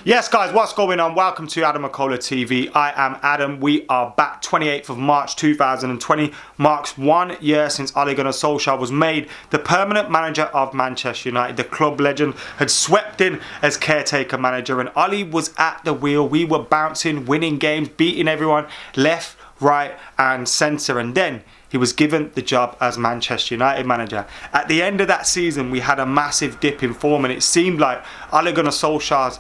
Yes guys, what's going on? Welcome to AdamMcKola TV. I am Adam. We are back. 28th of March 2020 marks 1 year since Ole Gunnar Solskjaer was made the permanent manager of Manchester United. The club legend had swept in as caretaker manager and Ole was at the wheel. We were bouncing, winning games, beating everyone left, right and centre, and then he was given the job as Manchester United manager. At the end of that season, we had a massive dip in form and it seemed like Ole Gunnar Solskjaer's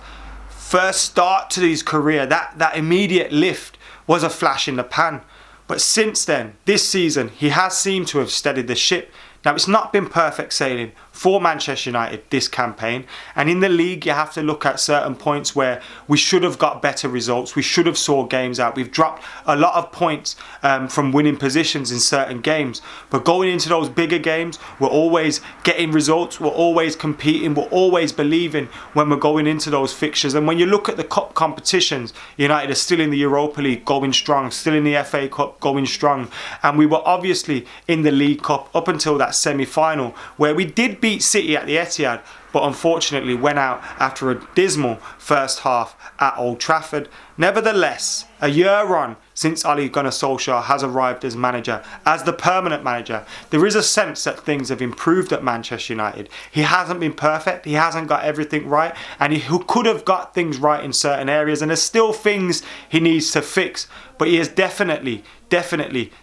first start to his career, that immediate lift was a flash in the pan. But since then, this season, he has seemed to have steadied the ship. Now, it's not been perfect sailing for Manchester United this campaign. And in the league, you have to look at certain points where we should have got better results. We should have saw games out. We've dropped a lot of points from winning positions in certain games. But going into those bigger games, we're always getting results. We're always competing. We're always believing when we're going into those fixtures. And when you look at the cup competitions, United are still in the Europa League going strong, still in the FA Cup going strong. And we were obviously in the League Cup up until that semi-final where we did beat City at the Etihad, but unfortunately went out after a dismal first half at Old Trafford. Nevertheless, a year on since Ole Gunnar Solskjaer has arrived as manager, as the permanent manager, there is a sense that things have improved at Manchester United. He hasn't been perfect, he hasn't got everything right, and he could have got things right in certain areas, and there's still things he needs to fix, but he has definitely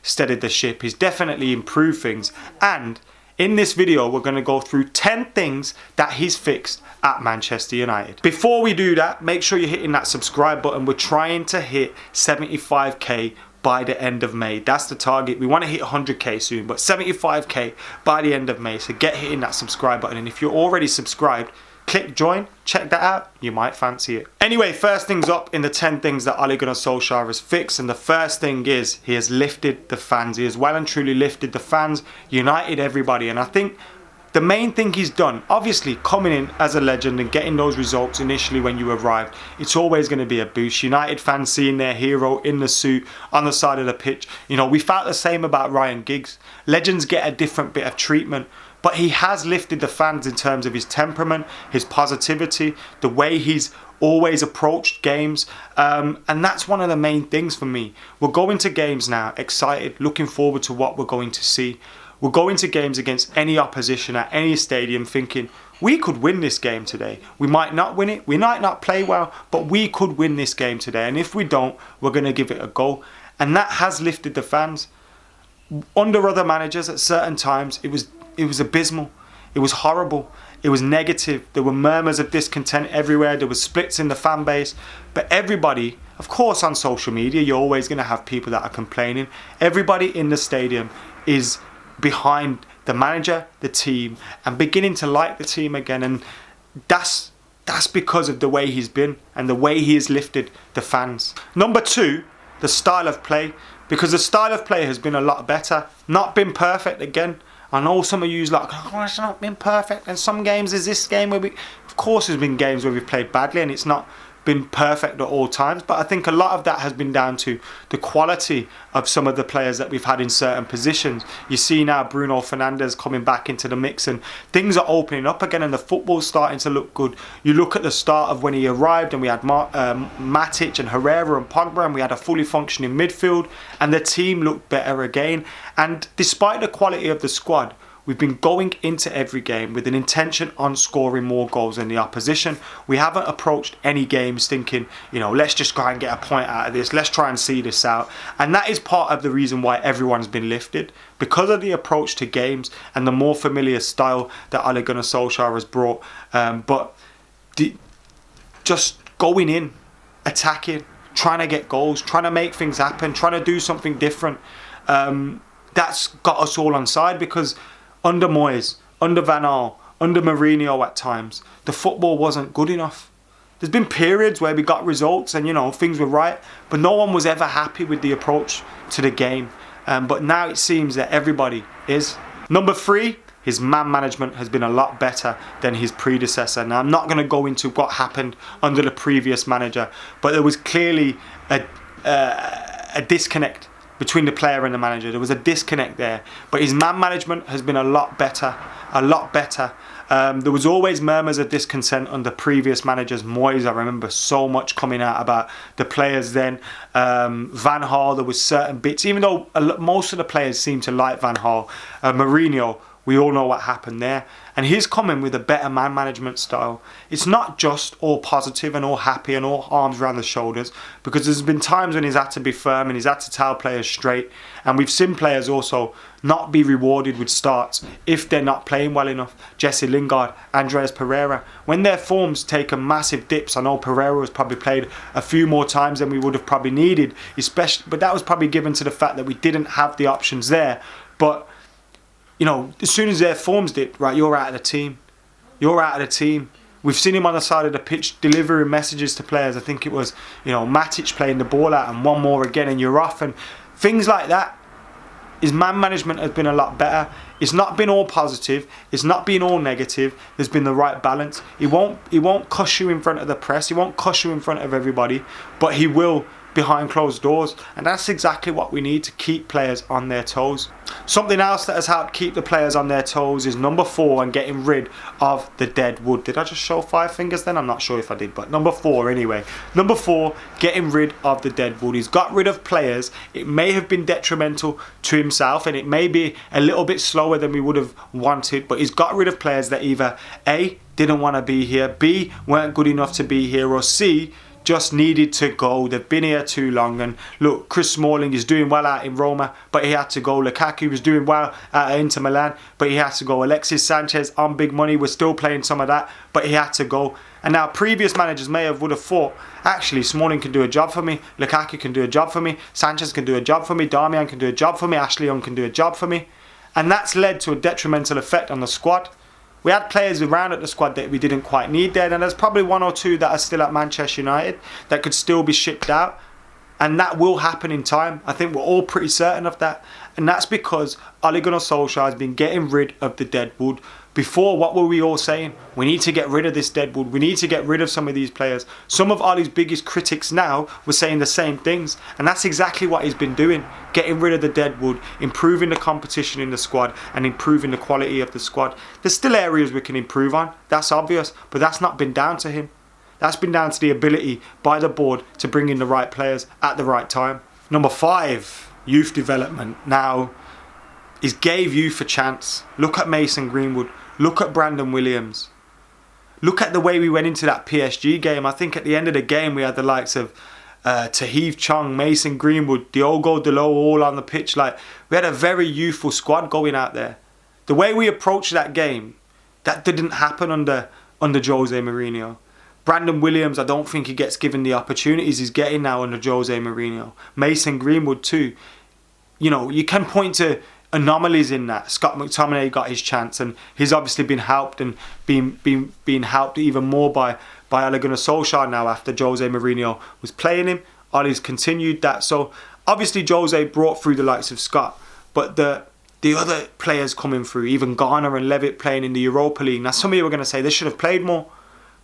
steadied the ship. He's definitely improved things, and in this video, we're going to go through 10 things that he's fixed at Manchester United. Before we do that, make sure you're hitting that subscribe button. We're trying to hit 75k by the end of May. That's the target. We want to hit 100k soon, but 75k by the end of May. So get hitting that subscribe button. And if you're already subscribed, click join, check that out, you might fancy it. Anyway, first things up in the 10 things that Ole Gunnar Solskjaer has fixed, and the first thing is he has lifted the fans. He has well and truly lifted the fans, united everybody, and I think the main thing he's done, obviously coming in as a legend and getting those results initially when you arrived, it's always going to be a boost. United fans seeing their hero in the suit on the side of the pitch. You know, we felt the same about Ryan Giggs. Legends get a different bit of treatment. But he has lifted the fans in terms of his temperament, his positivity, the way he's always approached games. And that's one of the main things for me. We're going to games now, excited, looking forward to what we're going to see. We're going to games against any opposition at any stadium thinking, we could win this game today. We might not win it, we might not play well, but we could win this game today. And if we don't, we're going to give it a go. And that has lifted the fans. Under other managers at certain times, it was abysmal. It was horrible. It was negative. There were murmurs of discontent everywhere. There were splits in the fan base. But everybody, of course on social media, you're always going to have people that are complaining. Everybody in the stadium is behind the manager, the team, and beginning to like the team again. And that's because of the way he's been and the way he has lifted the fans. Number 2, the style of play. Because the style of play has been a lot better. Not been perfect again. I know some of you like, oh, it's not been perfect. And some games, there's this game where of course there's been games where we've played badly and it's not been perfect at all times. But I think a lot of that has been down to the quality of some of the players that we've had in certain positions. You see now Bruno Fernandes coming back into the mix and things are opening up again and the football's starting to look good. You look at the start of when he arrived and we had Matic and Herrera and Pogba and we had a fully functioning midfield and the team looked better again. And despite the quality of the squad, we've been going into every game with an intention on scoring more goals than the opposition. We haven't approached any games thinking, you know, let's just try and get a point out of this. Let's try and see this out. And that is part of the reason why everyone's been lifted. Because of the approach to games and the more familiar style that Ole Gunnar Solskjaer has brought. Just going in, attacking, trying to get goals, trying to make things happen, trying to do something different. That's got us all on side because under Moyes, under Van Gaal, under Mourinho at times, the football wasn't good enough. There's been periods where we got results and, you know, things were right, but no one was ever happy with the approach to the game. But now it seems that everybody is. Number 3, his man management has been a lot better than his predecessor. Now, I'm not going to go into what happened under the previous manager, but there was clearly a disconnect between the player and the manager. There was a disconnect there. But his man management has been a lot better. There was always murmurs of discontent under previous managers. Moyes, I remember so much coming out about the players then. Van Gaal, there was certain bits, even though most of the players seemed to like Van Gaal. Mourinho, we all know what happened there. And he's coming with a better man management style. It's not just all positive and all happy and all arms around the shoulders, because there's been times when he's had to be firm and he's had to tell players straight. And we've seen players also not be rewarded with starts if they're not playing well enough. Jesse Lingard, Andreas Pereira, when their forms taken massive dips, I know Pereira has probably played a few more times than we would have probably needed, especially, but that was probably given to the fact that we didn't have the options there. But you know, as soon as their forms dip, right, you're out of the team. You're out of the team. We've seen him on the side of the pitch delivering messages to players. I think it was, you know, Matic playing the ball out and one more again and you're off. And things like that. His man management has been a lot better. It's not been all positive. It's not been all negative. There's been the right balance. He won't cuss you in front of the press. He won't cuss you in front of everybody. But he will behind closed doors, and that's exactly what we need to keep players on their toes. Something else that has helped keep the players on their toes is number 4 and getting rid of the dead wood. Did I just show 5 fingers then? I'm not sure if I did, but number 4 anyway. Number 4, getting rid of the dead wood. He's got rid of players. It may have been detrimental to himself and it may be a little bit slower than we would have wanted, but he's got rid of players that either A, didn't want to be here, B, weren't good enough to be here, or C, just needed to go. They've been here too long. And look, Chris Smalling is doing well out in Roma, but he had to go. Lukaku was doing well at Inter Milan, but he had to go. Alexis Sanchez on big money was still playing some of that, but he had to go. And now previous managers would have thought, actually, Smalling can do a job for me, Lukaku can do a job for me, Sanchez can do a job for me, Darmian can do a job for me, Ashley Young can do a job for me. And that's led to a detrimental effect on the squad. We had players around at the squad that we didn't quite need there, and there's probably 1 or 2 that are still at Manchester United that could still be shipped out, and that will happen in time. I think we're all pretty certain of that, and that's because Ole Gunnar Solskjaer has been getting rid of the dead wood. Before, what were we all saying? We need to get rid of this dead wood. We need to get rid of some of these players. Some of Ole's biggest critics now were saying the same things, and that's exactly what he's been doing. Getting rid of the dead wood, improving the competition in the squad, and improving the quality of the squad. There's still areas we can improve on, that's obvious, but that's not been down to him. That's been down to the ability by the board to bring in the right players at the right time. Number 5, youth development. Now, he gave youth a chance. Look at Mason Greenwood. Look at Brandon Williams. Look at the way we went into that PSG game. I think at the end of the game we had the likes of Tahith Chong, Mason Greenwood, Diogo Dalot all on the pitch. Like, we had a very youthful squad going out there. The way we approached that game, that didn't happen under Jose Mourinho. Brandon Williams, I don't think he gets given the opportunities he's getting now under Jose Mourinho. Mason Greenwood too. You know, you can point to anomalies in that. Scott McTominay got his chance and he's obviously been helped and being helped even more by Ole Gunnar Solskjaer now after Jose Mourinho was playing him. Ole's continued that. So obviously Jose brought through the likes of Scott, but the other players coming through, even Garner and Levitt playing in the Europa League. Now some of you are going to say they should have played more,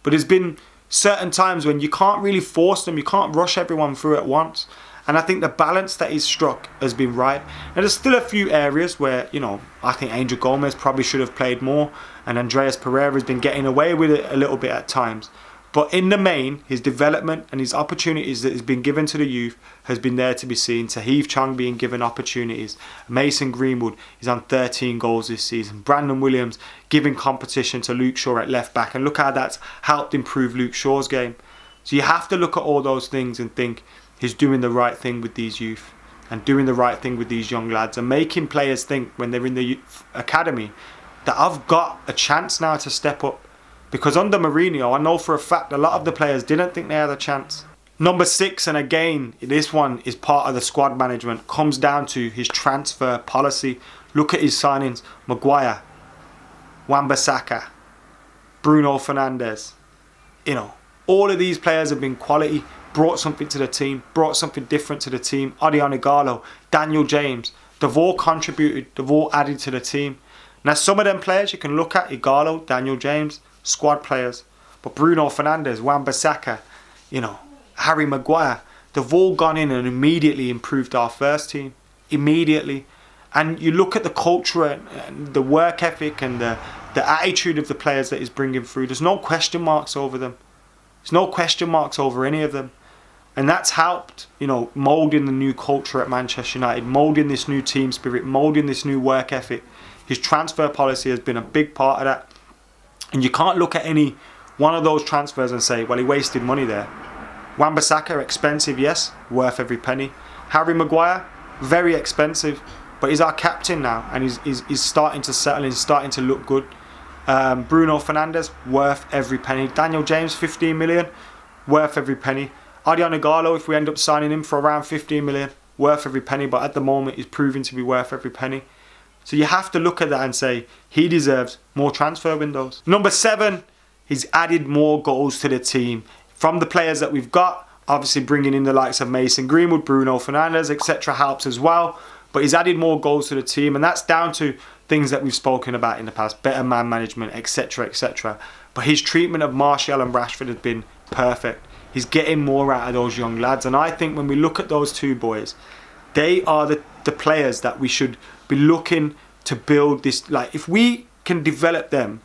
but there's been certain times when you can't really force them, you can't rush everyone through at once. And I think the balance that he's struck has been right. Now there's still a few areas where, you know, I think Angel Gomez probably should have played more, and Andreas Pereira has been getting away with it a little bit at times. But in the main, his development and his opportunities that has been given to the youth has been there to be seen. Tahith Chong being given opportunities. Mason Greenwood is on 13 goals this season. Brandon Williams giving competition to Luke Shaw at left back. And look how that's helped improve Luke Shaw's game. So you have to look at all those things and think he's doing the right thing with these youth and doing the right thing with these young lads and making players think when they're in the youth academy that I've got a chance now to step up. Because under Mourinho, I know for a fact a lot of the players didn't think they had a chance. Number 6, and again, this one is part of the squad management, comes down to his transfer policy. Look at his signings. Maguire, Wan-Bissaka, Bruno Fernandes. You know, all of these players have been quality, brought something to the team, brought something different to the team. Odion Ighalo, Daniel James, they've all contributed, they've all added to the team. Now some of them players you can look at, Ighalo, Daniel James, squad players. But Bruno Fernandes, Wan-Bissaka, you know, Harry Maguire, they've all gone in and immediately improved our first team. Immediately. And you look at the culture and the work ethic and the the attitude of the players that he's bringing through. There's no question marks over them. There's no question marks over any of them. And that's helped, you know, moulding the new culture at Manchester United, moulding this new team spirit, moulding this new work ethic. His transfer policy has been a big part of that. And you can't look at any one of those transfers and say, well, he wasted money there. Wan-Bissaka, expensive, yes, worth every penny. Harry Maguire, very expensive, but he's our captain now, and he's starting to settle, he's starting to look good. Bruno Fernandes, worth every penny. Daniel James, 15 million, worth every penny. Odion Igalo, if we end up signing him for around 15 million, worth every penny, but at the moment he's proving to be worth every penny. So you have to look at that and say, he deserves more transfer windows. Number 7, he's added more goals to the team. From the players that we've got, obviously bringing in the likes of Mason Greenwood, Bruno Fernandes, etc. helps as well. But he's added more goals to the team, and that's down to things that we've spoken about in the past, better man management, etc., etc. But his treatment of Martial and Rashford has been perfect. He's getting more out of those young lads, and I think when we look at those two boys, they are the players that we should be looking to build this. Like, if we can develop them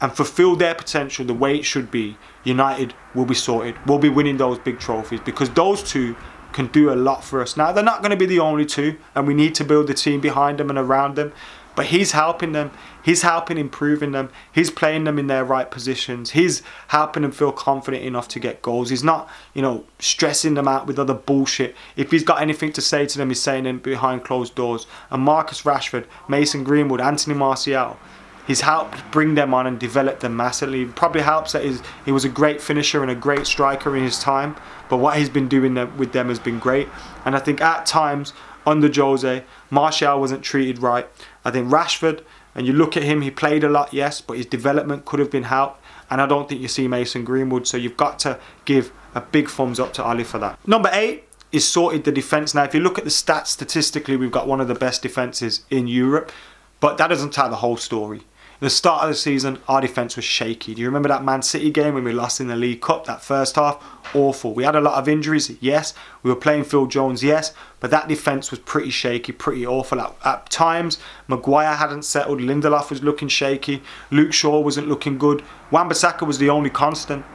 and fulfill their potential the way it should be, United will be sorted. We'll be winning those big trophies, because those two can do a lot for us. Now, they're not going to be the only two, and we need to build the team behind them and around them. But he's helping them. He's helping improving them. He's playing them in their right positions. He's helping them feel confident enough to get goals. He's not, you know, stressing them out with other bullshit. If he's got anything to say to them, he's saying them behind closed doors. And Marcus Rashford, Mason Greenwood, Anthony Martial, he's helped bring them on and develop them massively. It probably helps that he was a great finisher and a great striker in his time. But what he's been doing with them has been great. And I think at times, under Jose, Martial wasn't treated right. I think Rashford, and you look at him, he played a lot, yes, but his development could have been helped. And I don't think you see Mason Greenwood, so you've got to give a big thumbs up to Ali for that. Number 8 is sorted the defence. Now, if you look at the stats, statistically, we've got one of the best defences in Europe, but that doesn't tell the whole story. At the start of the season, our defence was shaky. Do you remember that Man City game when we lost in the League Cup, that first half? Awful. We had a lot of injuries, yes. We were playing Phil Jones, yes. But that defence was pretty shaky, pretty awful. At times, Maguire hadn't settled. Lindelof was looking shaky. Luke Shaw wasn't looking good. Wan-Bissaka was the only constant.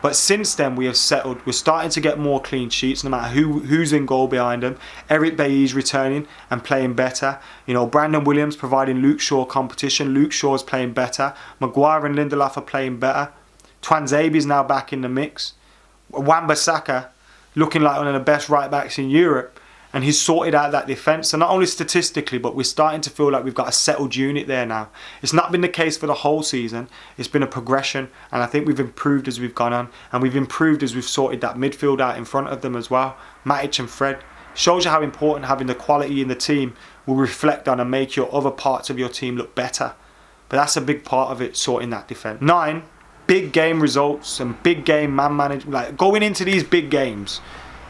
But since then, we have settled. We're starting to get more clean sheets, no matter who's in goal behind them. Eric Bailly's returning and playing better. You know, Brandon Williams providing Luke Shaw competition. Luke Shaw's playing better. Maguire and Lindelof are playing better. Twanzabe's now back in the mix. Wan-Bissaka looking like one of the best right backs in Europe, and he's sorted out that defence. So not only statistically, but we're starting to feel like we've got a settled unit there now. It's not been the case for the whole season. It's been a progression, and I think we've improved as we've gone on, and we've improved as we've sorted that midfield out in front of them as well. Matic and Fred. Shows you how important having the quality in the team will reflect on and make your other parts of your team look better. But that's a big part of it, sorting that defence. 9, big game results and big game man management. Like, going into these big games,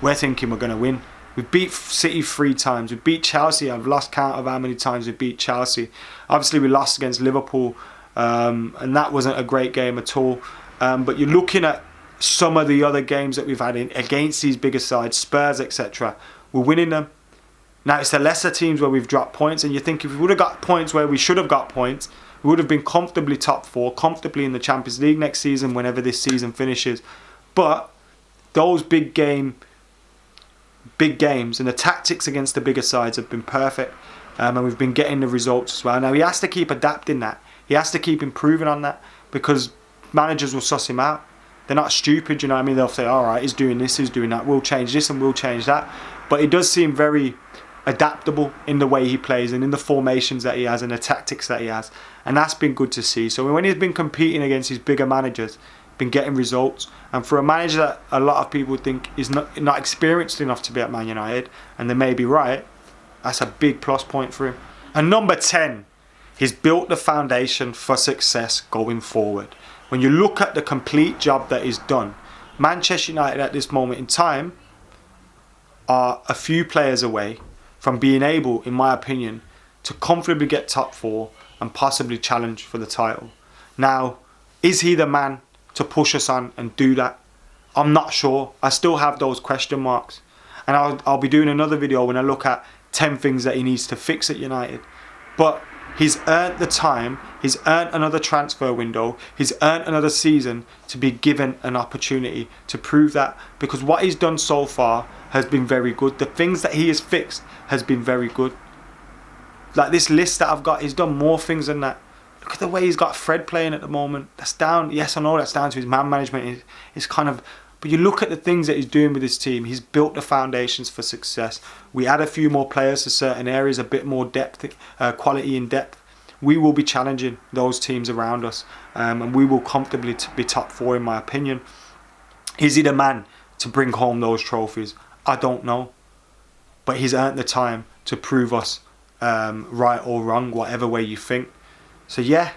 we're thinking we're going to win. We've beat City 3 times. We've beat Chelsea. I've lost count of how many times we've beat Chelsea. Obviously, we lost against Liverpool, and that wasn't a great game at all. But you're looking at some of the other games that we've had against these bigger sides, Spurs, etc. We're winning them. Now, it's the lesser teams where we've dropped points, and you think if we would have got points where we should have got points, we would have been comfortably top 4, comfortably in the Champions League next season, whenever this season finishes. But those big games and the tactics against the bigger sides have been perfect, and we've been getting the results as well. Now, he has to keep adapting that. He has to keep improving on that, because managers will suss him out. They're not stupid, you know what I mean? They'll say, all right, he's doing this, he's doing that, we'll change this and we'll change that. But he does seem very adaptable in the way he plays and in the formations that he has and the tactics that he has, and that's been good to see. So when he's been competing against his bigger managers, been getting results. And for a manager that a lot of people think is not experienced enough to be at Man United, and they may be right, that's a big plus point for him. And number 10, he's built the foundation for success going forward. When you look at the complete job that he's done, Manchester United at this moment in time are a few players away from being able, in my opinion, to comfortably get top 4 and possibly challenge for the title. Now, is he the man to push us on and do that? I'm not sure. I still have those question marks, and I'll be doing another video when I look at 10 things that he needs to fix at United. But He's earned the time, he's earned another transfer window, he's earned another season to be given an opportunity to prove that, because what he's done so far has been very good. The things that he has fixed has been very good. Like this list that I've got, he's done more things than that. Look at the way he's got Fred playing at the moment. That's down, yes I know that's down to his man management. It's kind of, but you look at the things that he's doing with his team. He's built the foundations for success. We add a few more players to certain areas, a bit more depth, quality in depth. We will be challenging those teams around us, and we will comfortably be top 4 in my opinion. Is he the man to bring home those trophies? I don't know, but he's earned the time to prove us right or wrong, whatever way you think. So yeah,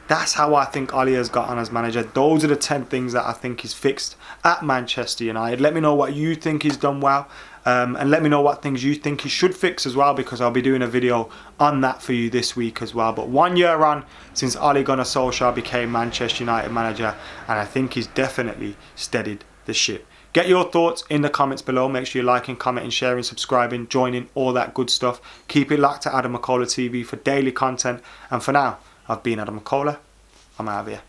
that's how I think Ole has got on as manager. Those are the 10 things that I think he's fixed at Manchester United. Let me know what you think he's done well, and let me know what things you think he should fix as well, because I'll be doing a video on that for you this week as well. But 1 year on since Ole Gunnar Solskjaer became Manchester United manager, and I think he's definitely steadied the ship. Get your thoughts in the comments below. Make sure you're liking, commenting, sharing, subscribing, joining, all that good stuff. Keep it locked to AdamMcKola TV for daily content. And for now, I've been AdamMcKola. I'm out of here.